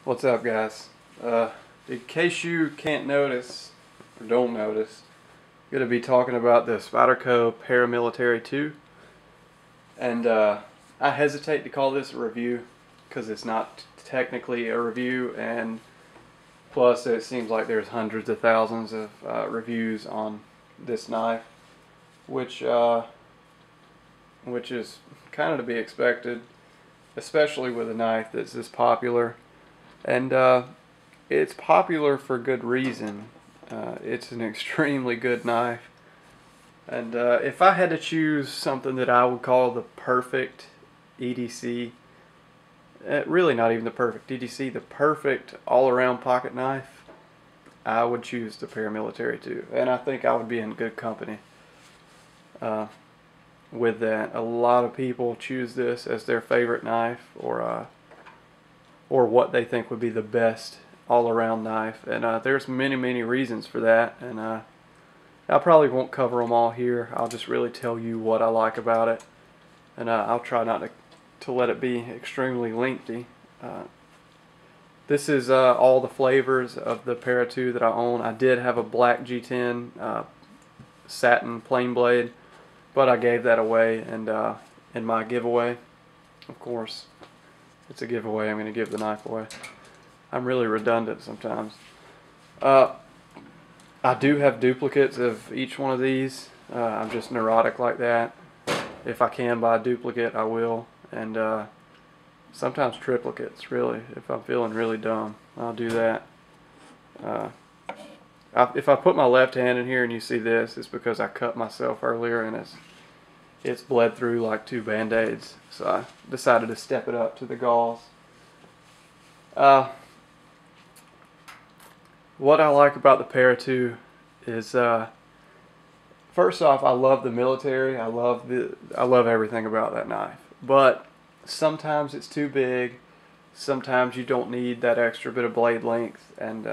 What's up, guys? In case you can't notice, or don't notice, I'm going to be talking about the Spyderco Paramilitary 2. And I hesitate to call this a review because it's not technically a review, and plus it seems like there's hundreds of thousands of reviews on this knife, which is kind of to be expected, especially with a knife that's this popular. And it's popular for good reason. It's an extremely good knife. And if I had to choose something that I would call the perfect EDC, really not even the perfect EDC, the perfect all-around pocket knife, I would choose the Paramilitary 2. And I think I would be in good company with that. A lot of people choose this as their favorite knife, or what they think would be the best all-around knife, and there's many reasons for that, and I probably won't cover them all here. I'll just really tell you what I like about it, and I'll try not to let it be extremely lengthy. This is all the flavors of the Para 2 that I own. I did have a black G10 satin plain blade, but I gave that away, and in my giveaway, of course, it's a giveaway, I'm going to give the knife away. I'm really redundant sometimes. I do have duplicates of each one of these. I'm just neurotic like that. If I can buy a duplicate, I will. And sometimes triplicates, really. If I'm feeling really dumb, I'll do that. If I put my left hand in here and you see this, it's because I cut myself earlier and it's bled through like 2 Band-Aids, so I decided to step it up to the gauze. What I like about the Para 2 is, first off, I love the military. I love everything about that knife. But sometimes it's too big. Sometimes you don't need that extra bit of blade length, and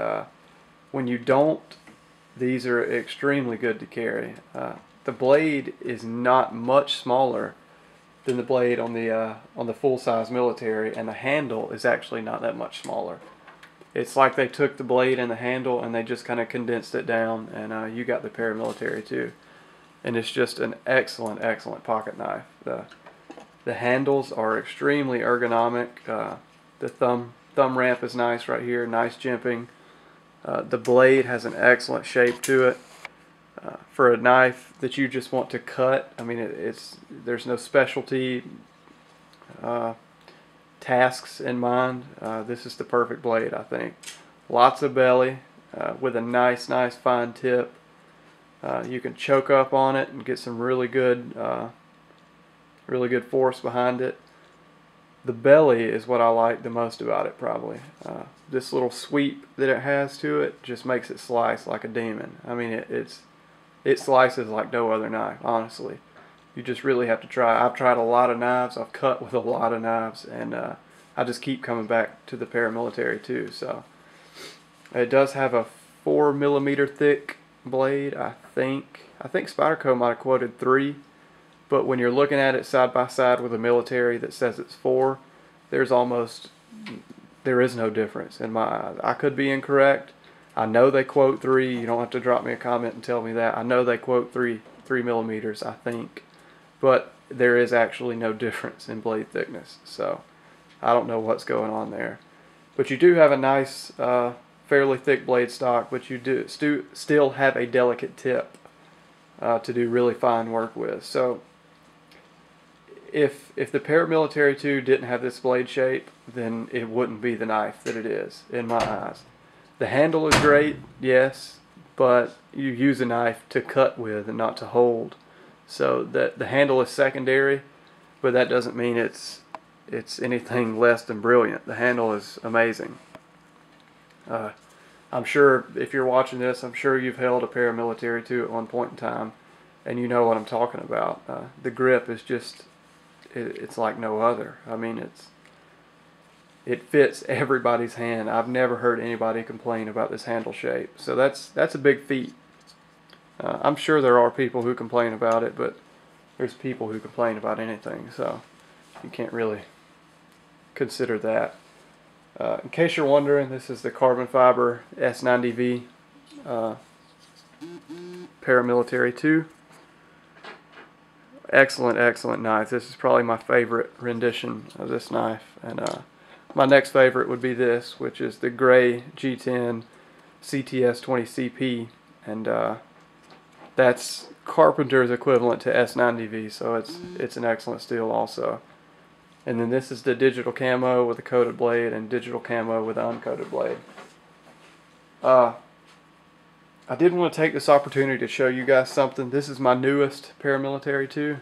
when you don't, these are extremely good to carry. The blade is not much smaller than the blade on the full-size military, and the handle is actually not that much smaller. It's like they took the blade and the handle and they just kind of condensed it down, and you got the Paramilitary 2. And it's just an excellent pocket knife. The handles are extremely ergonomic. The thumb ramp is nice right here, nice jimping. The blade has an excellent shape to it. For a knife that you just want to cut, I mean, there's no specialty tasks in mind. This is the perfect blade, I think. Lots of belly with a nice fine tip. You can choke up on it and get some really good force behind it. The belly is what I like the most about it, probably. This little sweep that it has to it just makes it slice like a demon. I mean, it slices like no other knife, honestly. You just really have to try. I've tried a lot of knives. I've cut with a lot of knives, and I just keep coming back to the Paramilitary 2. So it does have a 4mm thick blade, I think. I think Spyderco might have quoted 3, but when you're looking at it side by side with a military that says it's 4, there is no difference in my eyes. I could be incorrect. I know they quote 3. You don't have to drop me a comment and tell me that. I know they quote 3 millimeters, I think. But there is actually no difference in blade thickness. So I don't know what's going on there. But you do have a nice, fairly thick blade stock, but you do still have a delicate tip to do really fine work with. So if the Paramilitary 2 didn't have this blade shape, then it wouldn't be the knife that it is, in my eyes. The handle is great, yes, but you use a knife to cut with and not to hold. So the handle is secondary, but that doesn't mean it's anything less than brilliant. The handle is amazing. I'm sure if you're watching this, I'm sure you've held a Paramilitary 2 at one point in time, and you know what I'm talking about. The grip is just, it's like no other. I mean, it fits everybody's hand. I've never heard anybody complain about this handle shape. So that's a big feat. I'm sure there are people who complain about it, but there's people who complain about anything, so you can't really consider that. In case you're wondering, this is the carbon fiber S90V Paramilitary 2. Excellent, excellent knife. This is probably my favorite rendition of this knife. And my next favorite would be this, which is the gray G10 CTS 20CP. And that's Carpenter's equivalent to S90V, so it's an excellent steel also. And then this is the digital camo with a coated blade and digital camo with an uncoated blade. I did want to take this opportunity to show you guys something. This is my newest Paramilitary 2.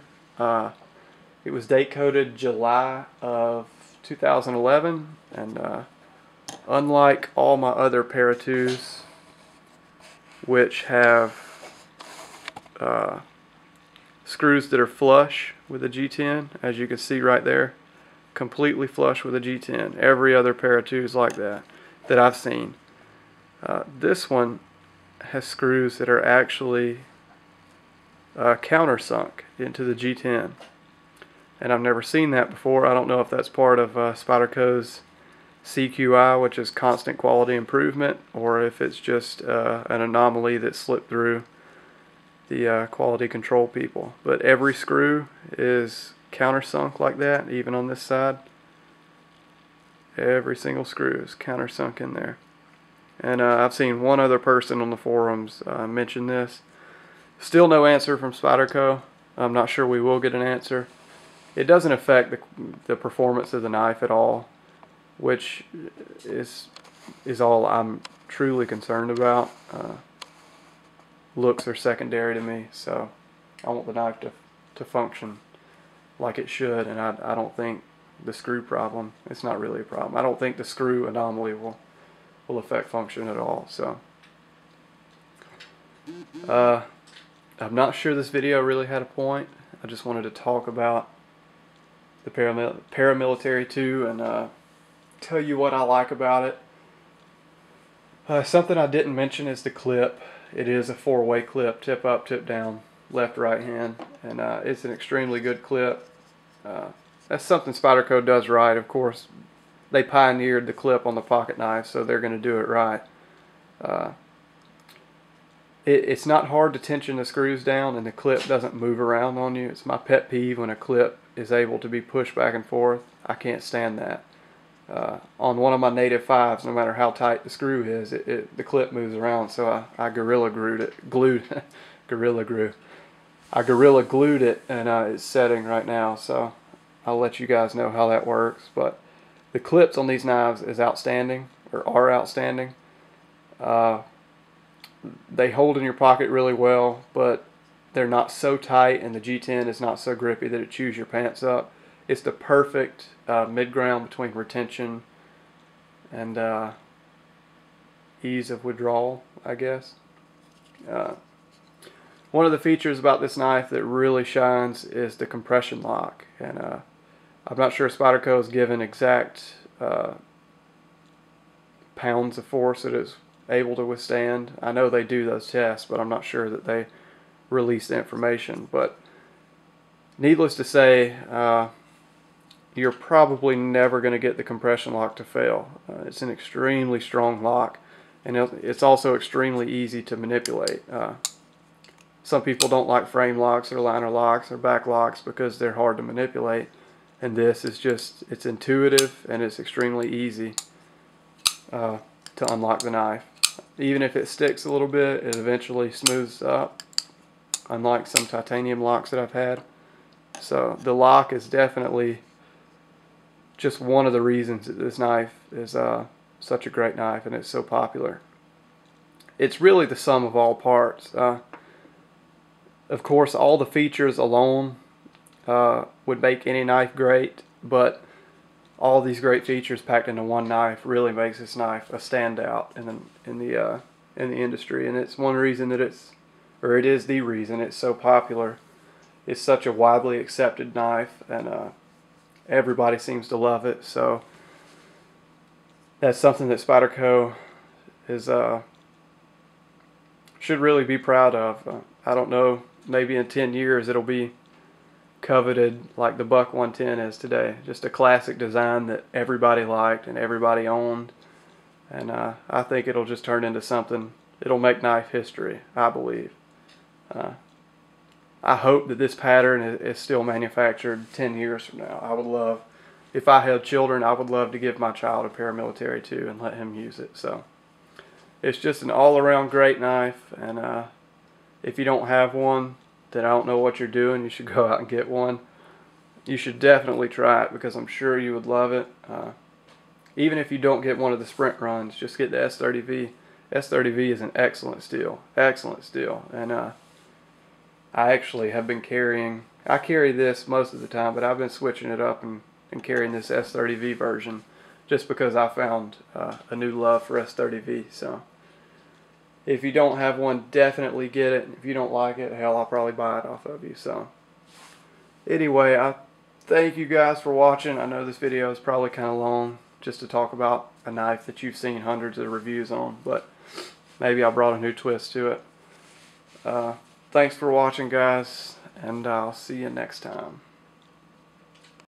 It was date coded July of 2011, and unlike all my other Para 2s, which have screws that are flush with a G10, as you can see right there, completely flush with a G10. Every other Para 2 is like that I've seen. This one has screws that are actually countersunk into the G10, and I've never seen that before. I don't know if that's part of Spyderco's CQI, which is constant quality improvement, or if it's just an anomaly that slipped through the quality control people. But every screw is countersunk like that, even on this side. Every single screw is countersunk in there. And I've seen one other person on the forums mention this. Still no answer from Spyderco. I'm not sure we will get an answer. It doesn't affect the performance of the knife at all, which is all I'm truly concerned about. Looks are secondary to me, so I want the knife to function like it should, and I don't think the screw problem, it's not really a problem. I don't think the screw anomaly will affect function at all. So I'm not sure this video really had a point. I just wanted to talk about the Paramilitary 2 and tell you what I like about it. Something I didn't mention is the clip. It is a 4-way clip, tip up, tip down, left, right hand, and it's an extremely good clip. That's something Spyderco does right. Of course, they pioneered the clip on the pocket knife, so they're going to do it right. It's not hard to tension the screws down and the clip doesn't move around on you. It's my pet peeve when a clip is able to be pushed back and forth. I can't stand that. On one of my native 5s, no matter how tight the screw is, the clip moves around, so I gorilla glued it. I gorilla glued it, and it's setting right now, so I'll let you guys know how that works. But the clips on these knives is outstanding, or are outstanding. They hold in your pocket really well, but they're not so tight, and the G10 is not so grippy that it chews your pants up. It's the perfect mid-ground between retention and ease of withdrawal, I guess. One of the features about this knife that really shines is the compression lock, and I'm not sure Spyderco has given exact pounds of force that it's able to withstand. I know they do those tests, but I'm not sure that they release the information. But needless to say, you're probably never going to get the compression lock to fail. It's an extremely strong lock, and it's also extremely easy to manipulate. Some people don't like frame locks or liner locks or back locks because they're hard to manipulate, and this is just, it's intuitive and it's extremely easy to unlock the knife. Even if it sticks a little bit, it eventually smooths up, unlike some titanium locks that I've had. So the lock is definitely just one of the reasons that this knife is such a great knife and it's so popular. It's really the sum of all parts. Of course, all the features alone would make any knife great, but all these great features packed into one knife really makes this knife a standout in the industry, and it's one reason that it is the reason it's so popular. It's such a widely accepted knife, and everybody seems to love it. So that's something that Spyderco is should really be proud of. I don't know, maybe in 10 years it'll be coveted like the Buck 110 is today. Just a classic design that everybody liked and everybody owned. And I think it'll just turn into something. It'll make knife history, I believe. I hope that this pattern is still manufactured 10 years from now. I would love, if I had children, I would love to give my child a paramilitary too and let him use it. So it's just an all-around great knife, and if you don't have one, then I don't know what you're doing. You should go out and get one. You should definitely try it because I'm sure you would love it. Even if you don't get one of the sprint runs, just get the S30V. S30V is an excellent steel. Excellent steel. And I actually have been carrying, I carry this most of the time, but I've been switching it up and carrying this S30V version just because I found a new love for S30V. So if you don't have one, definitely get it. If you don't like it, hell, I'll probably buy it off of you. So anyway, I thank you guys for watching. I know this video is probably kind of long just to talk about a knife that you've seen hundreds of reviews on, but maybe I brought a new twist to it. Thanks for watching, guys, and I'll see you next time.